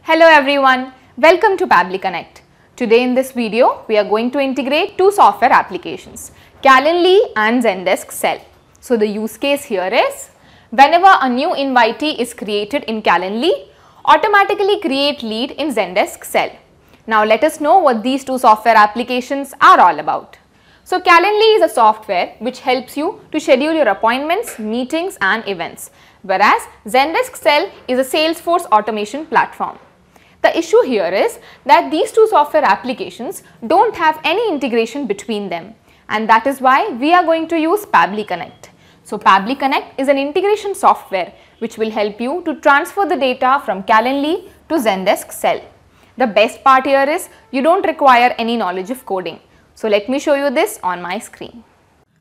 Hello everyone, welcome to Pabbly Connect. Today in this video, we are going to integrate two software applications, Calendly and Zendesk 𝗏𝗏. So the use case here is, whenever a new invitee is created in Calendly, automatically create lead in Zendesk 𝗏𝗏. Now let us know what these two software applications are all about. So Calendly is a software which helps you to schedule your appointments, meetings and events, whereas Zendesk 𝗏𝗏 is a Salesforce automation platform. The issue here is that these two software applications don't have any integration between them, and that is why we are going to use Pabbly Connect. So Pabbly Connect is an integration software which will help you to transfer the data from Calendly to Zendesk 𝗏𝗏. The best part here is you don't require any knowledge of coding. So let me show you this on my screen.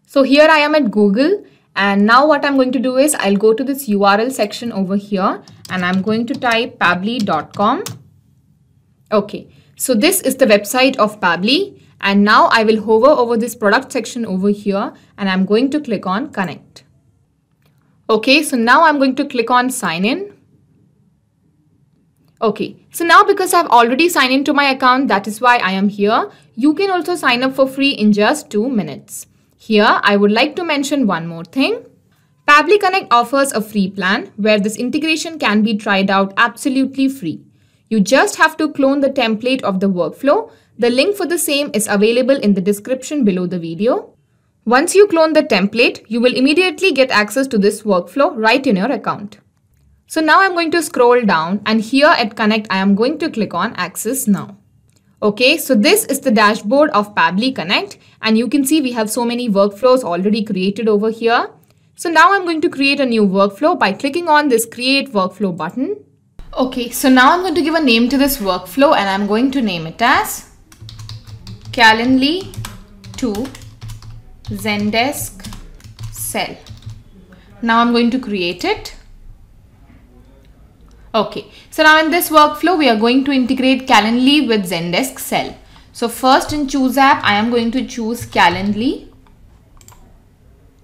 So here I am at Google, and now what I'm going to do is I'll go to this URL section over here and I'm going to type pabbly.com. Okay, so this is the website of Pabbly, and now I will hover over this product section over here and I'm going to click on connect. Okay, so now I'm going to click on sign in. Okay, so now because I've already signed into my account, that is why I am here. You can also sign up for free in just 2 minutes. Here, I would like to mention one more thing. Pabbly Connect offers a free plan where this integration can be tried out absolutely free. You just have to clone the template of the workflow. The link for the same is available in the description below the video. Once you clone the template, you will immediately get access to this workflow right in your account. So now I'm going to scroll down, and here at Connect, I am going to click on Access Now. Okay, so this is the dashboard of Pabbly Connect, and you can see we have so many workflows already created over here. So now I'm going to create a new workflow by clicking on this Create Workflow button. Okay, so now I'm going to give a name to this workflow and I'm going to name it as Calendly to Zendesk 𝗏𝗏. Now I'm going to create it. Okay, so now in this workflow, we are going to integrate Calendly with Zendesk 𝗏𝗏. So first in Choose App, I am going to choose Calendly.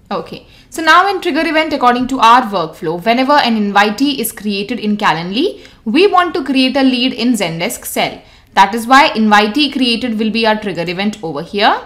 Okay, so now in trigger event, according to our workflow, whenever an invitee is created in Calendly, we want to create a lead in Zendesk 𝗏𝗏. That is why invitee created will be our trigger event over here.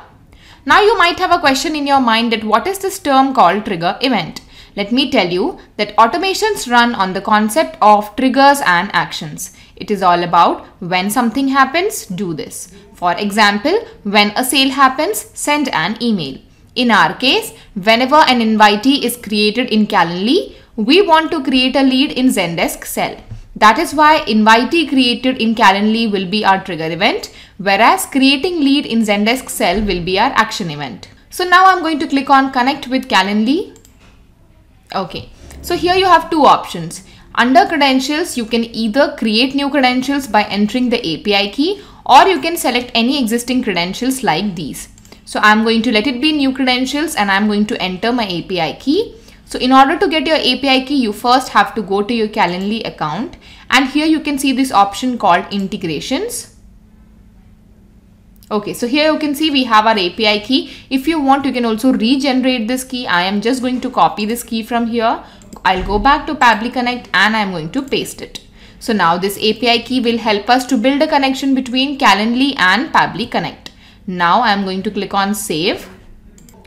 Now you might have a question in your mind that what is this term called trigger event? Let me tell you that automations run on the concept of triggers and actions. It is all about when something happens, do this. For example, when a sale happens, send an email. In our case, whenever an invitee is created in Calendly, we want to create a lead in Zendesk 𝗏𝗏. That is why invitee created in Calendly will be our trigger event, whereas creating lead in Zendesk 𝗏𝗏 will be our action event. So now I'm going to click on Connect with Calendly. Okay, so here you have two options. Under credentials, you can either create new credentials by entering the API key, or you can select any existing credentials like these. So I'm going to let it be new credentials and I'm going to enter my API key. So in order to get your API key, you first have to go to your Calendly account, and here you can see this option called integrations. Okay, so here you can see we have our API key. If you want, you can also regenerate this key. I am just going to copy this key from here. I'll go back to Pabbly Connect and I'm going to paste it. So now this API key will help us to build a connection between Calendly and Pabbly Connect. Now I'm going to click on Save.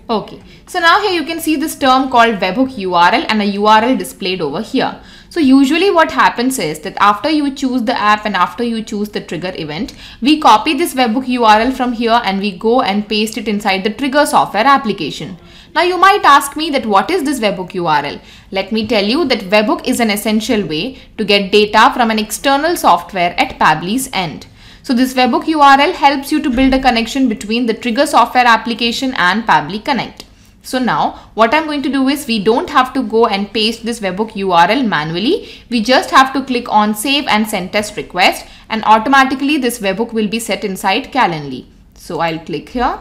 Okay, so now here you can see this term called webhook URL and a URL displayed over here. So usually what happens is that after you choose the app and after you choose the trigger event, we copy this webhook URL from here and we go and paste it inside the trigger software application. Now you might ask me that what is this webhook URL? Let me tell you that webhook is an essential way to get data from an external software at Pabbly's end. So this webhook URL helps you to build a connection between the trigger software application and Pabbly Connect. So now what I'm going to do is we don't have to go and paste this webhook URL manually. We just have to click on Save and Send Test Request, and automatically this webhook will be set inside Calendly. So I'll click here.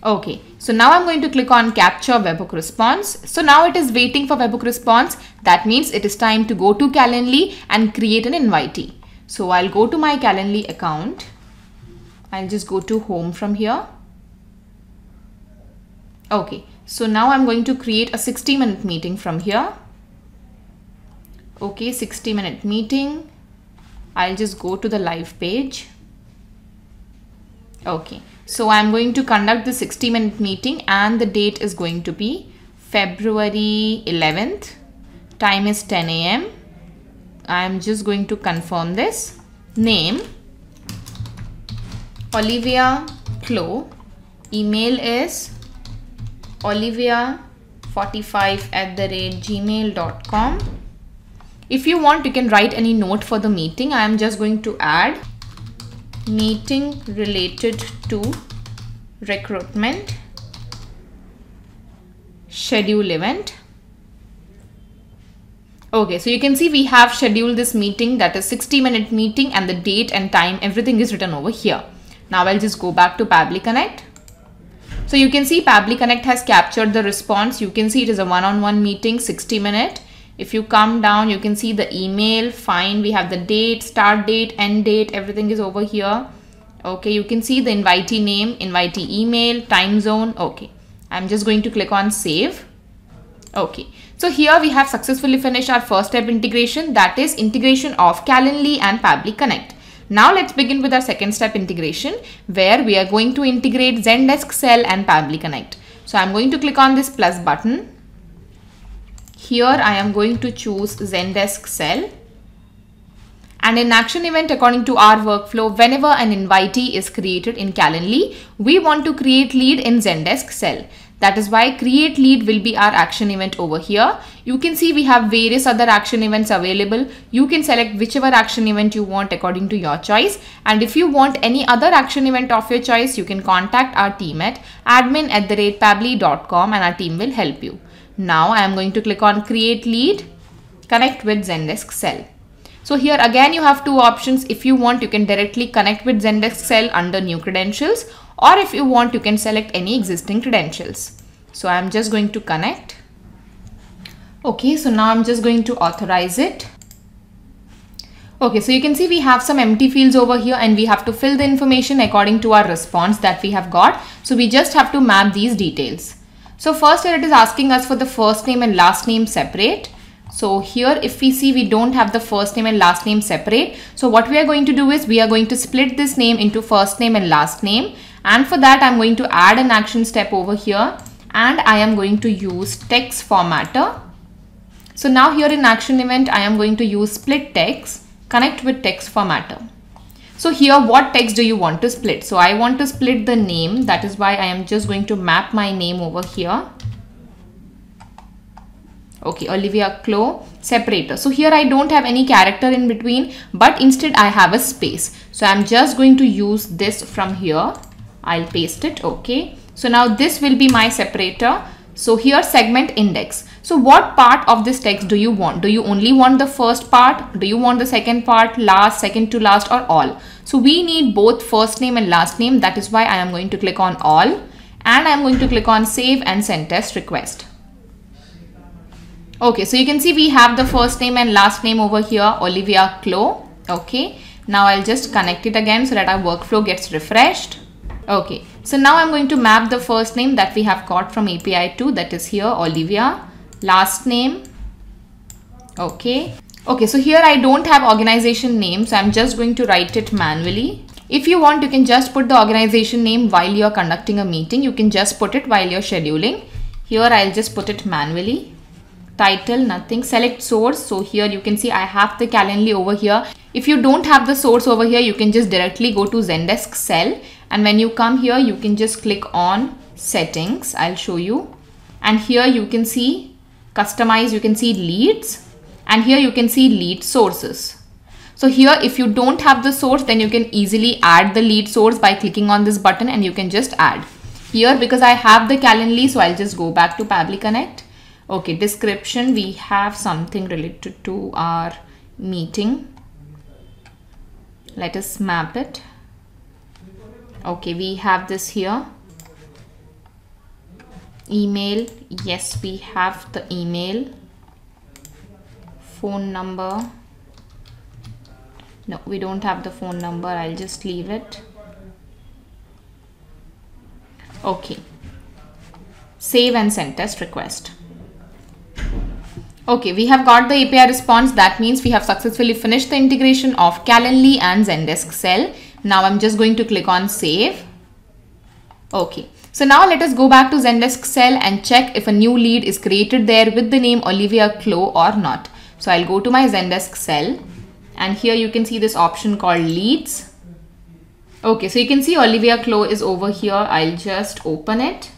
Okay, so now I'm going to click on Capture Webhook Response. So now it is waiting for webhook response. That means it is time to go to Calendly and create an invitee. So I'll go to my Calendly account. I'll just go to Home from here. Okay, so now I'm going to create a 60-minute meeting from here. Okay, 60-minute meeting. I'll just go to the live page. Okay, so I'm going to conduct the 60-minute meeting and the date is going to be February 11th. Time is 10 a.m. I'm just going to confirm this. Name 𝗪𝗵𝘆 𝗪𝗆. Email is 𝗪𝗵𝘆45@gmail.com. If you want, you can write any note for the meeting. I am just going to add meeting related to recruitment schedule event. Okay, so you can see we have scheduled this meeting, that is 60-minute meeting, and the date and time, everything is written over here. Now I'll just go back to Pabbly Connect. So you can see Pabbly Connect has captured the response. You can see it is a one-on-one meeting, 60-minute. If you come down, you can see the email, fine. We have the date, start date, end date, everything is over here. Okay, you can see the invitee name, invitee email, time zone. Okay, I'm just going to click on save. Okay, so here we have successfully finished our first step integration, that is integration of Calendly and Pabbly Connect. Now let's begin with our second step integration, where we are going to integrate Zendesk Cell and Pabbly Connect. So I'm going to click on this plus button. Here I am going to choose Zendesk Cell. And in action event, according to our workflow, whenever an invitee is created in Calendly, we want to create lead in Zendesk Cell. That is why create lead will be our action event over here. You can see we have various other action events available. You can select whichever action event you want according to your choice. And if you want any other action event of your choice, you can contact our team at admin@pabbly.com and our team will help you. Now I am going to click on create lead, connect with Zendesk Cell. So here again you have two options. If you want, you can directly connect with Zendesk Cell under new credentials, or if you want, you can select any existing credentials. So I'm just going to connect. Okay, so now I'm just going to authorize it. Okay, so you can see we have some empty fields over here and we have to fill the information according to our response that we have got. So we just have to map these details. So first here it is asking us for the first name and last name separate. So here if we see, we don't have the first name and last name separate. So what we are going to do is we are going to split this name into first name and last name. And for that, I'm going to add an action step over here and I am going to use text formatter. So now here in action event, I am going to use split text, connect with text formatter. So here, what text do you want to split? So I want to split the name. That is why I am just going to map my name over here. Okay, 𝗪𝗵𝘆 𝗪𝗆 separator. So here I don't have any character in between, but instead I have a space. So I'm just going to use this from here. I'll paste it. Okay. So now this will be my separator. So here segment index. So what part of this text do you want? Do you only want the first part? Do you want the second part, last, second to last, or all? So we need both first name and last name. That is why I am going to click on all and I'm going to click on save and send test request. Okay, so you can see we have the first name and last name over here, 𝗪𝗵𝘆 𝗪𝗆. Okay, now I'll just connect it again so that our workflow gets refreshed. Okay, so now I'm going to map the first name that we have got from API 2, that is here 𝗪𝗵𝘆, last name. Okay, so here I don't have organization name, so I'm just going to write it manually. If you want, you can just put the organization name while you're conducting a meeting. You can just put it while you're scheduling. Here I'll just put it manually. Title, nothing. Select source. So here you can see I have the Calendly over here. If you don't have the source over here, you can just directly go to Zendesk Cell. And when you come here, you can just click on settings. I'll show you. And here you can see customize, you can see leads. And here you can see lead sources. So here, if you don't have the source, then you can easily add the lead source by clicking on this button and you can just add. Here, because I have the Calendly, so I'll just go back to Pabbly Connect. Okay, description, we have something related to our meeting. Let us map it. Okay, we have this here. Email, yes, we have the email. Phone number. No, we don't have the phone number. I'll just leave it. Okay. Save and send test request. Okay, we have got the API response. That means we have successfully finished the integration of Calendly and Zendesk cell. Now I'm just going to click on save. Okay, so now let us go back to Zendesk cell and check if a new lead is created there with the name Olivia 𝗏 or not. So I'll go to my Zendesk cell and here you can see this option called leads. Okay, so you can see Olivia 𝗏 is over here. I'll just open it.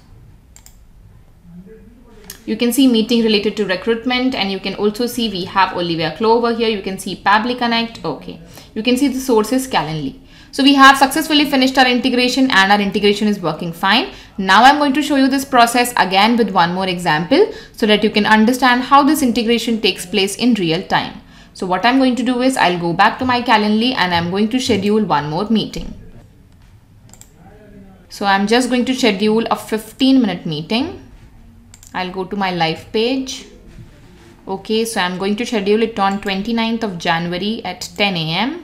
You can see meeting related to recruitment, and you can also see we have Olivia 𝗏 over here. You can see Pabbly Connect. Okay, you can see the source is Calendly. So we have successfully finished our integration and our integration is working fine. Now I'm going to show you this process again with one more example so that you can understand how this integration takes place in real time. So what I'm going to do is I'll go back to my Calendly and I'm going to schedule one more meeting. So I'm just going to schedule a 15-minute meeting. I'll go to my live page. Okay, so I'm going to schedule it on 29th of January at 10 a.m.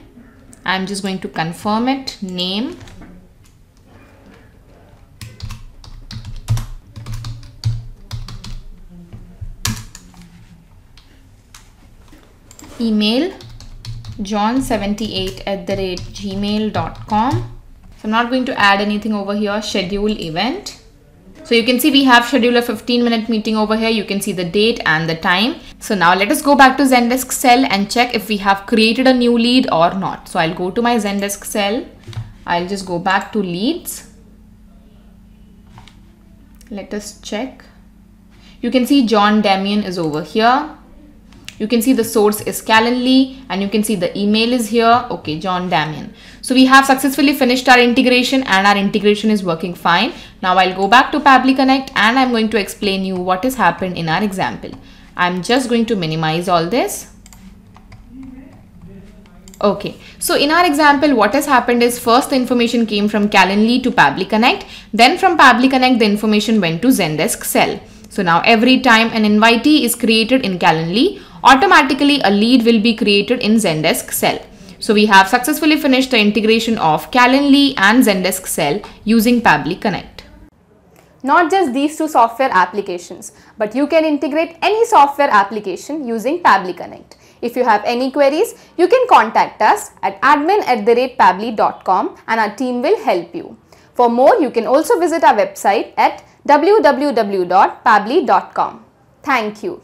I'm just going to confirm it. Name, email john78@gmail.com. So I'm not going to add anything over here. Schedule event. So you can see we have scheduled a 15-minute meeting over here. You can see the date and the time. So now let us go back to Zendesk cell and check if we have created a new lead or not. So I'll go to my Zendesk cell. I'll just go back to leads. Let us check. You can see John Damien is over here. You can see the source is Calendly and you can see the email is here. Okay, John Damien. So we have successfully finished our integration and our integration is working fine. Now I'll go back to Pabbly Connect and I'm going to explain you what has happened in our example. I'm just going to minimize all this. Okay, so in our example, what has happened is first the information came from Calendly to Pabbly Connect. Then from Pabbly Connect, the information went to Zendesk cell. So now every time an invitee is created in Calendly, automatically a lead will be created in Zendesk cell. So we have successfully finished the integration of Calendly and Zendesk cell using Pabbly Connect. Not just these two software applications, but you can integrate any software application using Pabbly Connect. If you have any queries, you can contact us at admin@pabbly.com and our team will help you. For more, you can also visit our website at www.pabbly.com. Thank you.